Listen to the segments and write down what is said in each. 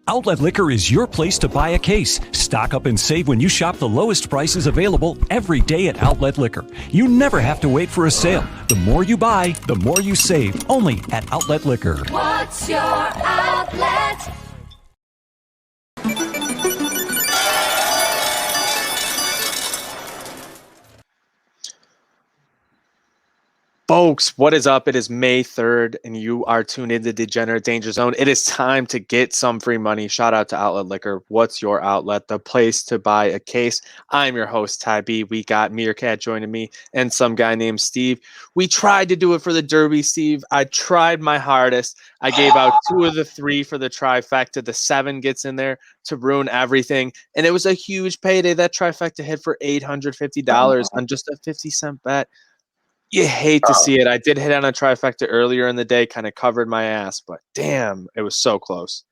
Outlet Liquor is your place to buy a case. Stock up and save when you shop the lowest prices available every day at Outlet Liquor. You never have to wait for a sale. The more you buy, the more you save. Only at Outlet Liquor. What's your outlet? Folks, what is up? It is May 3rd, and you are tuned into Degenerate Danger Zone. It is time to get some free money. Shout out to Outlet Liquor. What's your outlet? The place to buy a case. I'm your host, Ty B. We got MereKat joining me and some guy named Steve. We tried to do it for the Derby, Steve. I tried my hardest. I gave out 2 of the 3 for the trifecta. The 7 gets in there to ruin everything. And it was a huge payday. That trifecta hit for $850 on just a 50-cent bet. You hate to see it. I did hit on a trifecta earlier in the day, kind of covered my ass, but damn, it was so close.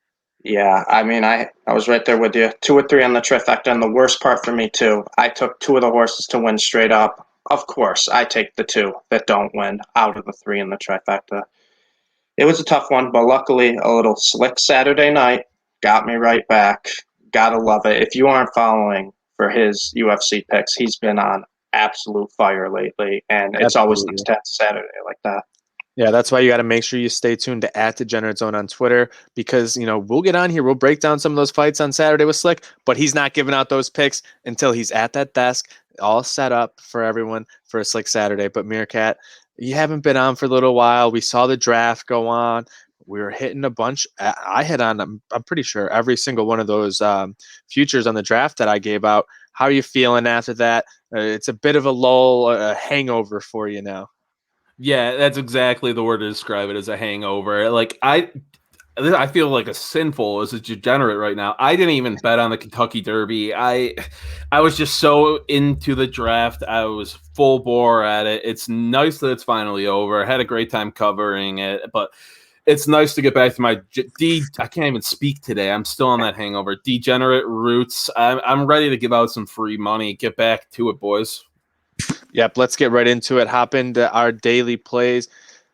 Yeah, I mean, I was right there with you. 2 or 3 on the trifecta, and the worst part for me, too, I took 2 of the horses to win straight up. Of course, I take the 2 that don't win out of the 3 in the trifecta. It was a tough one, but luckily, a little slick Saturday night got me right back. Gotta love it. If you aren't following for his UFC picks, he's been on absolute fire lately, and it's always nice to have Saturday like that. Yeah, that's why you got to make sure you stay tuned to @Degenerate Zone on Twitter, because we'll get on here, we'll break down some of those fights on Saturday with Slick, but he's not giving out those picks until he's at that desk, all set up for everyone for a Slick Saturday. But MereKat, you haven't been on for a little while. We saw the draft go on. We were hitting a bunch. I hit on, I'm pretty sure, every single one of those futures on the draft that I gave out. How are you feeling after that? It's a bit of a lull, a hangover for you now. Yeah, that's exactly the word to describe it, as a hangover. Like I feel like a sinful as a degenerate right now. I didn't even bet on the Kentucky Derby. I was just so into the draft. I was full bore at it. It's nice that it's finally over. I had a great time covering it, but it's nice to get back to my I can't even speak today. I'm still on that hangover. Degenerate roots. I'm ready to give out some free money. Get back to it, boys. Yep, let's get right into it. Hop into our daily plays.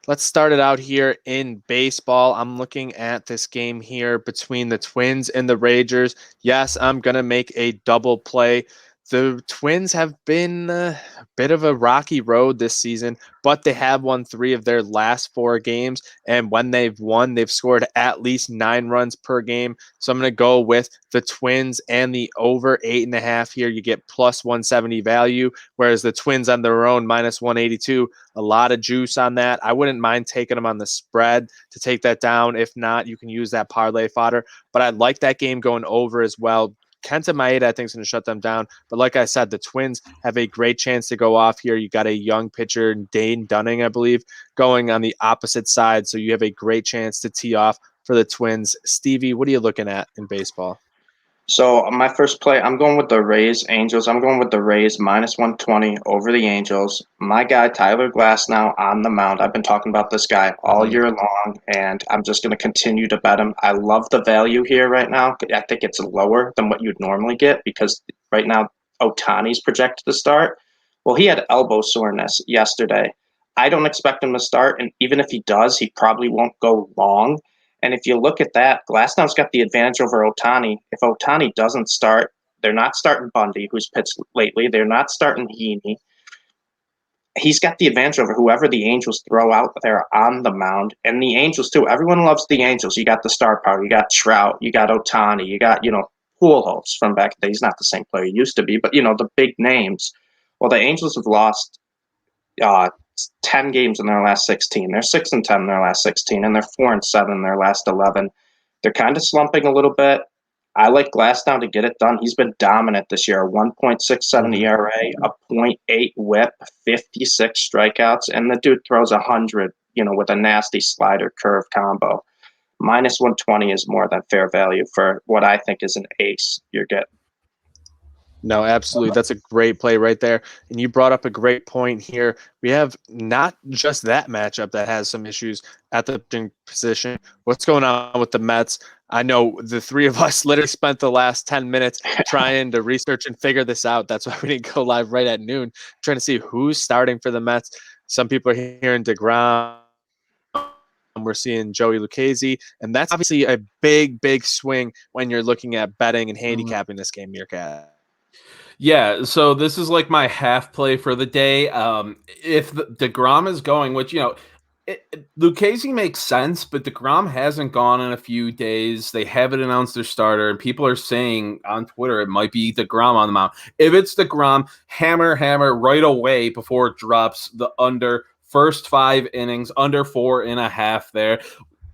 Let's start it out here in baseball. I'm looking at this game here between the Twins and the Rangers. Yes, I'm going to make a double play. The Twins have been a bit of a rocky road this season, but they have won 3 of their last 4 games. And when they've won, they've scored at least 9 runs per game. So I'm going to go with the Twins and the over 8.5 here. You get plus 170 value, whereas the Twins on their own, minus 182. A lot of juice on that. I wouldn't mind taking them on the spread to take that down. If not, you can use that parlay fodder. But I like that game going over as well. Kenta Maeda, I think, is going to shut them down. But like I said, the Twins have a great chance to go off here. You got a young pitcher, Dane Dunning, I believe, going on the opposite side. So you have a great chance to tee off for the Twins. Stevie, what are you looking at in baseball? So my first play, I'm going with the Rays Angels. I'm going with the Rays minus 120 over the Angels. My guy Tyler Glasnow on the mound. I've been talking about this guy all year long, and I'm just going to continue to bet him. I love the value here right now. I think it's lower than what you'd normally get because right now Ohtani's projected to start. Well, he had elbow soreness yesterday. I don't expect him to start, and even if he does, he probably won't go long. And if you look at that, Glasnow's got the advantage over Ohtani. If Ohtani doesn't start, they're not starting Bundy, who's pitched lately. They're not starting Heaney. He's got the advantage over whoever the Angels throw out there on the mound. And the Angels, too. Everyone loves the Angels. You got the star power. You got Trout. You got Ohtani. You got, Pujols from back then. He's not the same player he used to be, but, the big names. Well, the Angels have lost 10 games in their last 16. They're 6-10 in their last 16, and they're 4-7 in their last 11. They're kind of slumping a little bit. I like Glasnow to get it done. He's been dominant this year. 1.67 ERA, a .8 WHIP, 56 strikeouts, and the dude throws 100, with a nasty slider curve combo. Minus 120 is more than fair value for what I think is an ace you're getting. No, absolutely. That's a great play right there. And you brought up a great point here. We have not just that matchup that has some issues at the pitching position. What's going on with the Mets? I know the 3 of us literally spent the last 10 minutes trying to research and figure this out. That's why we didn't go live right at noon, trying to see who's starting for the Mets. Some people are hearing DeGrom, We're seeing Joey Lucchesi, and that's obviously a big swing when you're looking at betting and handicapping this game, MereKat. Yeah, so this is like my half play for the day. If DeGrom is going, which, Lucchesi makes sense, but DeGrom hasn't gone in a few days. They haven't announced their starter, and people are saying on Twitter it might be DeGrom on the mound. If it's DeGrom, hammer right away before it drops the under first 5 innings, under 4.5 there.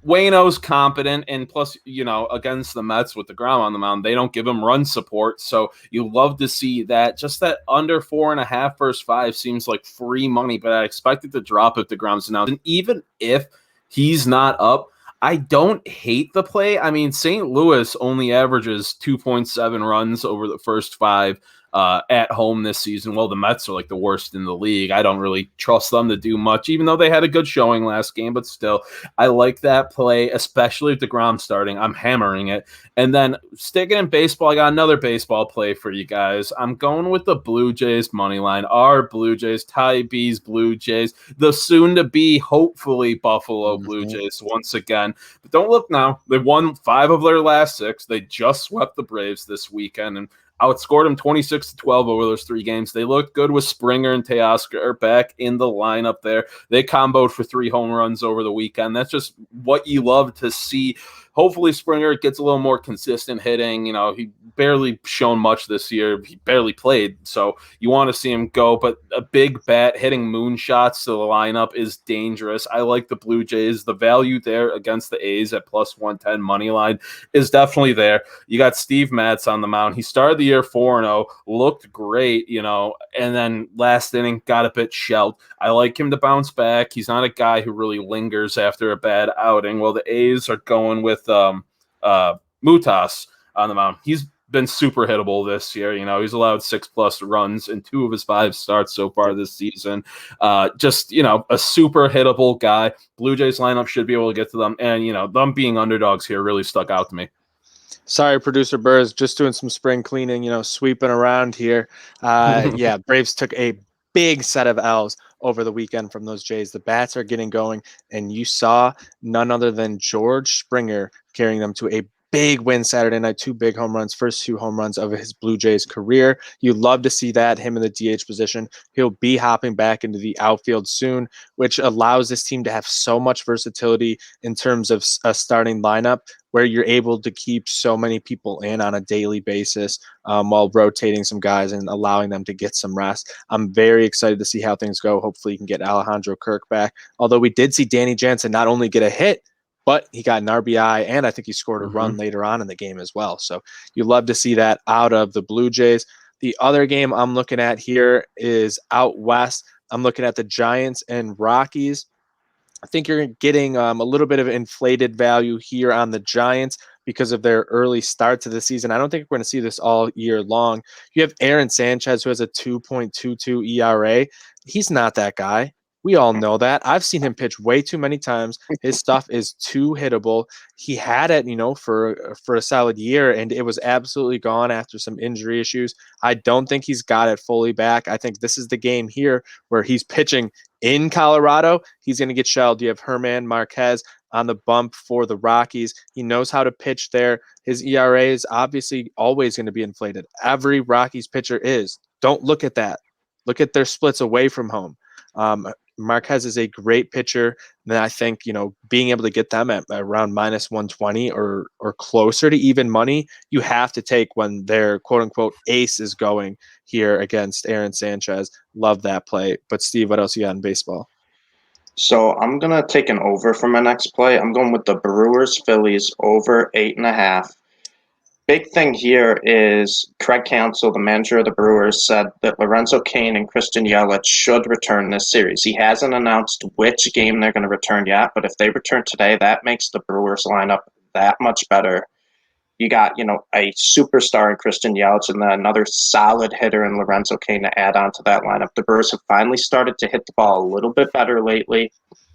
Waino's competent, and plus, against the Mets with DeGrom on the mound, they don't give him run support. So you love to see that. Just that under 4.5 first 5 seems like free money, but I expect it to drop if DeGrom's announced. And even if he's not up, I don't hate the play. I mean, St. Louis only averages 2.7 runs over the first 5 at home this season. Well, the Mets are like the worst in the league. I don't really trust them to do much, even though they had a good showing last game. But still, I like that play, especially if DeGrom starting. I'm hammering it. And then sticking in baseball, I got another baseball play for you guys. I'm going with the Blue Jays money line. Our Blue Jays, Ty B's Blue Jays, the soon-to-be, hopefully, Buffalo Blue Jays once again. But don't look now. They won 5 of their last 6. They just swept the Braves this weekend, and outscored them 26-12 over those 3 games. They looked good with Springer and Teoscar back in the lineup there. They comboed for 3 home runs over the weekend. That's just what you love to see. Hopefully Springer gets a little more consistent hitting. He barely shown much this year. He barely played, so you want to see him go. But a big bat hitting moonshots to the lineup is dangerous. I like the Blue Jays. The value there against the A's at plus 110 money line is definitely there. You got Steve Matz on the mound. He started the year 4-0, looked great, and then last inning got a bit shelled. I like him to bounce back. He's not a guy who really lingers after a bad outing. Well, the A's are going with Mutas on the mound. He's been super hittable this year. He's allowed 6+ runs in 2 of his 5 starts so far this season. Just a super hittable guy. Blue Jays lineup should be able to get to them. And, them being underdogs here really stuck out to me. Sorry, producer Burrs, just doing some spring cleaning, sweeping around here. Yeah, Braves took a big set of L's over the weekend from those Jays. The bats are getting going, and you saw none other than George Springer carrying them to a big win Saturday night, 2 big home runs, first 2 home runs of his Blue Jays career. You love to see that, him in the DH position. He'll be hopping back into the outfield soon, which allows this team to have so much versatility in terms of a starting lineup where you're able to keep so many people in on a daily basis while rotating some guys and allowing them to get some rest. I'm very excited to see how things go. Hopefully you can get Alejandro Kirk back. Although we did see Danny Jansen not only get a hit, but he got an RBI, and I think he scored a run later on in the game as well. So you love to see that out of the Blue Jays. The other game I'm looking at here is out west. I'm looking at the Giants and Rockies. I think you're getting a little bit of inflated value here on the Giants because of their early start to the season. I don't think we're going to see this all year long. You have Aaron Sanchez, who has a 2.22 ERA. He's not that guy. We all know that. I've seen him pitch way too many times. His stuff is too hittable. He had it, for a solid year, and it was absolutely gone after some injury issues. I don't think he's got it fully back. I think this is the game here where he's pitching in Colorado. He's going to get shelled. You have Herman Marquez on the bump for the Rockies. He knows how to pitch there. His ERA is obviously always going to be inflated. Every Rockies pitcher is. Don't look at that. Look at their splits away from home. Marquez is a great pitcher. Then I think, being able to get them at around minus 120 or closer to even money, you have to take when their quote unquote ace is going here against Aaron Sanchez. Love that play. But Steve, what else you got in baseball? So I'm going to take an over for my next play. I'm going with the Brewers Phillies over 8.5. Big thing here is Craig Counsell, the manager of the Brewers, said that Lorenzo Cain and Christian Yelich should return this series. He hasn't announced which game they're going to return yet, but if they return today, that makes the Brewers lineup that much better. You got, a superstar in Christian Yelich and then another solid hitter in Lorenzo Cain to add on to that lineup. The Brewers have finally started to hit the ball a little bit better lately,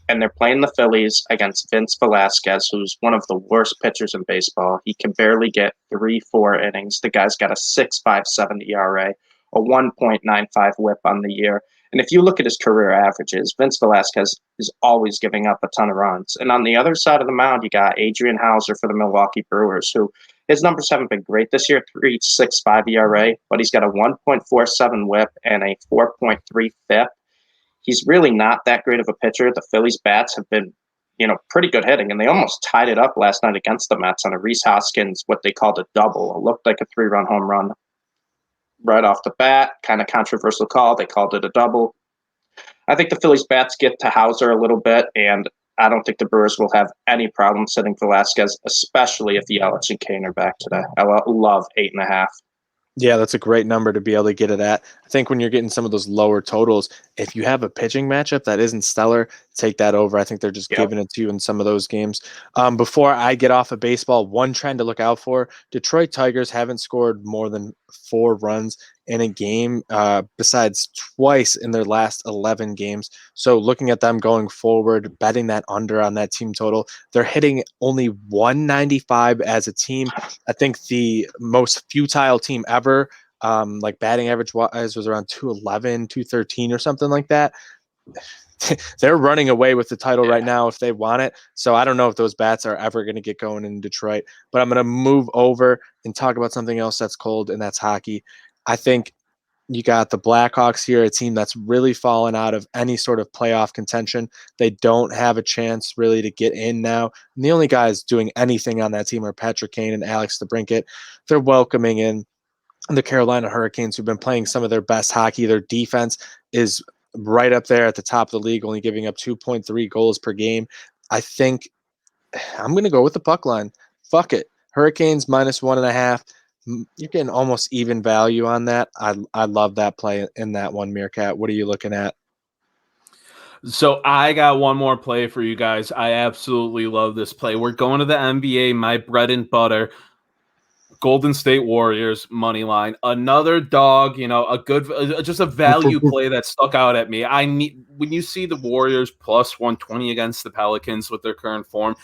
and they're playing the Phillies against Vince Velasquez, who's one of the worst pitchers in baseball. He can barely get 3-4 innings. The guy's got a 6.57 ERA. a 1.95 whip on the year. And if you look at his career averages, Vince Velasquez is always giving up a ton of runs. And on the other side of the mound, you got Adrian Hauser for the Milwaukee Brewers, who his numbers haven't been great this year, 3.65 ERA, but he's got a 1.47 whip and a 4.3 FIP. He's really not that great of a pitcher. The Phillies bats have been, pretty good hitting, and they almost tied it up last night against the Mets on a Rhys Hoskins, what they called a double. It looked like a 3-run home run right off the bat. Kind of controversial call. They called it a double. I think the Phillies bats get to Hauser a little bit, and I don't think the Brewers will have any problem sitting Velasquez, especially if Yelich and Kane are back today. I love 8.5. Yeah, that's a great number to be able to get it at. I think when you're getting some of those lower totals, if you have a pitching matchup that isn't stellar, take that over. I think they're just giving it to you in some of those games. Before I get off of baseball, one trend to look out for, Detroit Tigers haven't scored more than 4 runs in a game, besides twice in their last 11 games. So looking at them going forward, betting that under on that team total, they're hitting only 195 as a team. I think the most futile team ever, like batting average wise, was around 211, 213 or something like that. They're running away with the title right now if they want it. So I don't know if those bats are ever going to get going in Detroit. But I'm going to move over and talk about something else that's cold, and that's hockey. I think you got the Blackhawks here, a team that's really fallen out of any sort of playoff contention. They don't have a chance really to get in now. And the only guys doing anything on that team are Patrick Kane and Alex DeBrincat. They're welcoming in the Carolina Hurricanes, who've been playing some of their best hockey. Their defense is right up there at the top of the league, only giving up 2.3 goals per game. I think I'm going to go with the puck line. Fuck it. Hurricanes -1.5. You're getting almost even value on that. I love that play in that one, MereKat. What are you looking at? So I got one more play for you guys. I absolutely love this play. We're going to the NBA, my bread and butter. Golden State Warriors money line, another dog, a good, just a value play that stuck out at me. When you see the Warriors plus 120 against the Pelicans with their current form,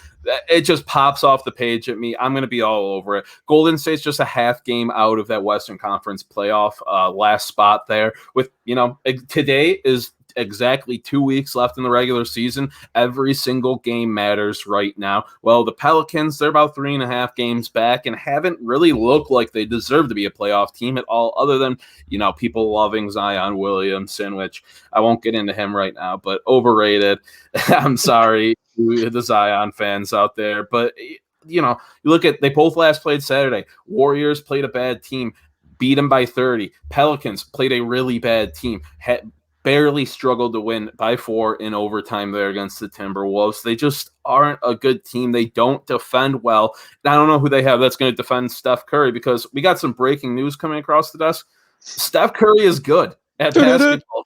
it just pops off the page at me. I'm going to be all over it. Golden State's just a half game out of that Western Conference playoff last spot there. With today is exactly 2 weeks left in the regular season. Every single game matters right now. Well, the Pelicans, they're about 3.5 games back and haven't really looked like they deserve to be a playoff team at all, other than, people loving Zion Williamson, which I won't get into him right now, but overrated. I'm sorry to the Zion fans out there, but you look at, they both last played Saturday. Warriors played a bad team, beat them by 30. Pelicans played a really bad team, barely struggled to win by 4 in overtime there against the Timberwolves. They just aren't a good team. They don't defend well. I don't know who they have that's going to defend Steph Curry, because we got some breaking news coming across the desk. Steph Curry is good at basketball.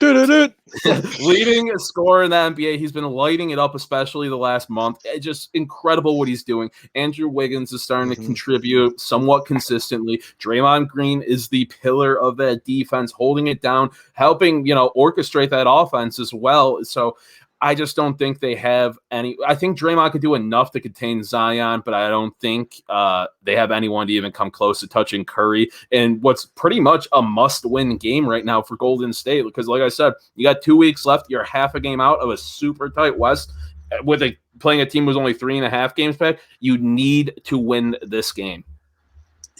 Leading scorer in the NBA. He's been lighting it up, especially the last month. It's just incredible what he's doing. Andrew Wiggins is starting to contribute somewhat consistently. Draymond Green is the pillar of that defense, holding it down, helping, orchestrate that offense as well. So I just don't think they have any. I think Draymond could do enough to contain Zion, but I don't think they have anyone to even come close to touching Curry. And what's pretty much a must-win game right now for Golden State, because like I said, you got 2 weeks left. You're half a game out of a super tight West with playing a team who's only 3.5 games back. You need to win this game.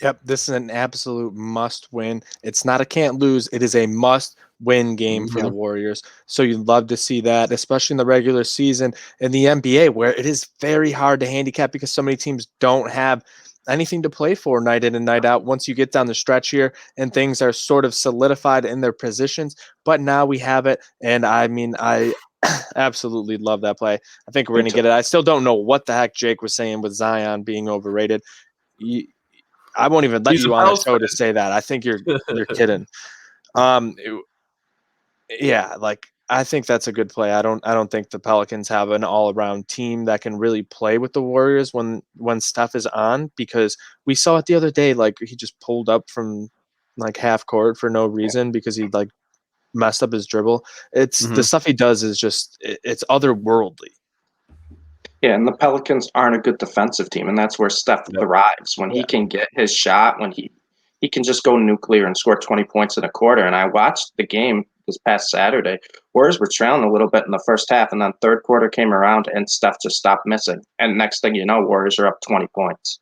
Yep, this is an absolute must-win. It's not a can't lose. It is a must-win game for the Warriors. So you'd love to see that, especially in the regular season. In the NBA, where it is very hard to handicap because so many teams don't have anything to play for night in and night out once you get down the stretch here and things are sort of solidified in their positions. But now we have it, and I absolutely love that play. I think we're going to get it. I still don't know what the heck Jake was saying with Zion being overrated. I won't even let you on the show to say that. I think you're kidding. I think that's a good play. I don't think the Pelicans have an all-around team that can really play with the Warriors when Steph is on, because we saw it the other day. Like, he just pulled up from like half court for no reason because he messed up his dribble. It's the stuff he does is just it's otherworldly. Yeah, and the Pelicans aren't a good defensive team, and that's where Steph thrives. When he can get his shot, when he he can just go nuclear and score 20 points in a quarter. And I watched the game this past Saturday. Warriors were trailing a little bit in the first half, and then third quarter came around and Steph just stopped missing. And next thing you know, Warriors are up 20 points.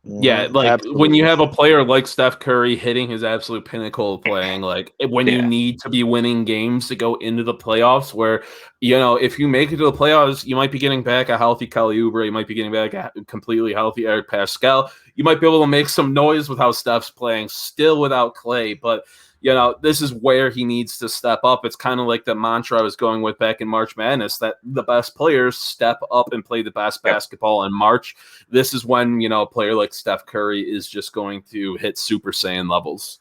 Yeah, like Absolutely. when you have a player like Steph Curry hitting his absolute pinnacle of playing, like when you need to be winning games to go into the playoffs, where, you know, if you make it to the playoffs, you might be getting back a healthy Kelly Oubre, you might be getting back a completely healthy Eric Pascal. You might be able to make some noise with how Steph's playing, still without Clay, but you know, this is where he needs to step up. It's kind of like the mantra I was going with back in March Madness, that the best players step up and play the best basketball in March. This is when, you know, a player like Steph Curry is just going to hit Super Saiyan levels.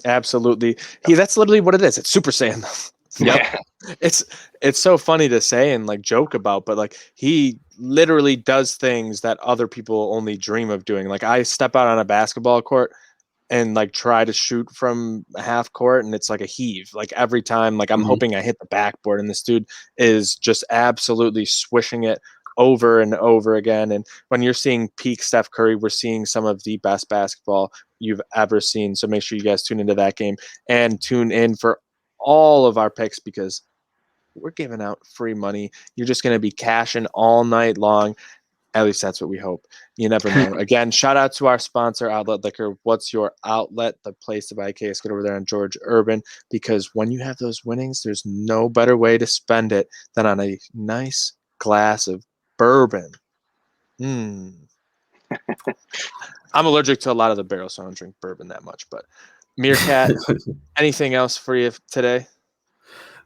Absolutely. That's literally what it is. It's Super Saiyan. Yeah. It's so funny to say and like joke about, but like he literally does things that other people only dream of doing. Like I step out on a basketball court and like try to shoot from half court, and it's like a heave. Like every time, like I'm hoping I hit the backboard, and this dude is just absolutely swishing it over and over again. And when you're seeing peak Steph Curry, we're seeing some of the best basketball you've ever seen. So make sure you guys tune into that game and tune in for all of our picks, because we're giving out free money. You're just going to be cashing all night long. At least that's what we hope. You never know. Again, shout out to our sponsor, Outlet Liquor. What's your outlet? The place to buy a case. Get over there on George Urban, because when you have those winnings, there's no better way to spend it than on a nice glass of bourbon. I'm allergic to a lot of the barrels, so I don't drink bourbon that much. But MereKat, anything else for you today?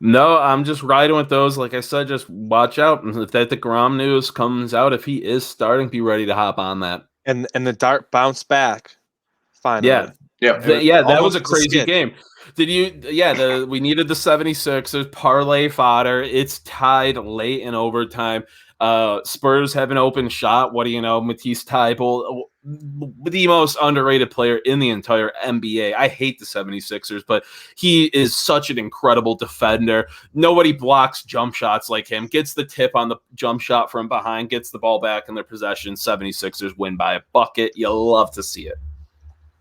No, I'm just riding with those. Like I said, just watch out. If that DeGrom news comes out, if he is starting, be ready to hop on that. And the Dart bounced back finally. That was a crazy game. Did you? Yeah, we needed the 76ers parlay fodder. It's tied late in overtime. Spurs have an open shot. What do you know? Matisse Thybulle, the most underrated player in the entire NBA. I hate the 76ers, but he is such an incredible defender. Nobody blocks jump shots like him. Gets the tip on the jump shot from behind, gets the ball back in their possession. 76ers win by a bucket. You love to see it.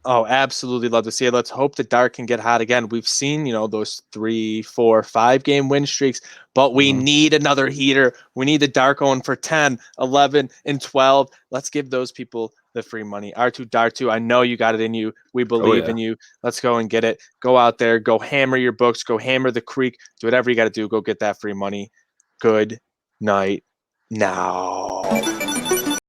Oh, absolutely love to see it. Let's hope the Dart can get hot again. We've seen, those 3, 4, 5-game win streaks, but we need another heater. We need the Dart going for 10, 11, and 12. Let's give those people the free money. R2 Dart 2, I know you got it in you. We believe in you. Let's go and get it. Go out there. Go hammer your books. Go hammer the creek. Do whatever you got to do. Go get that free money. Good night now.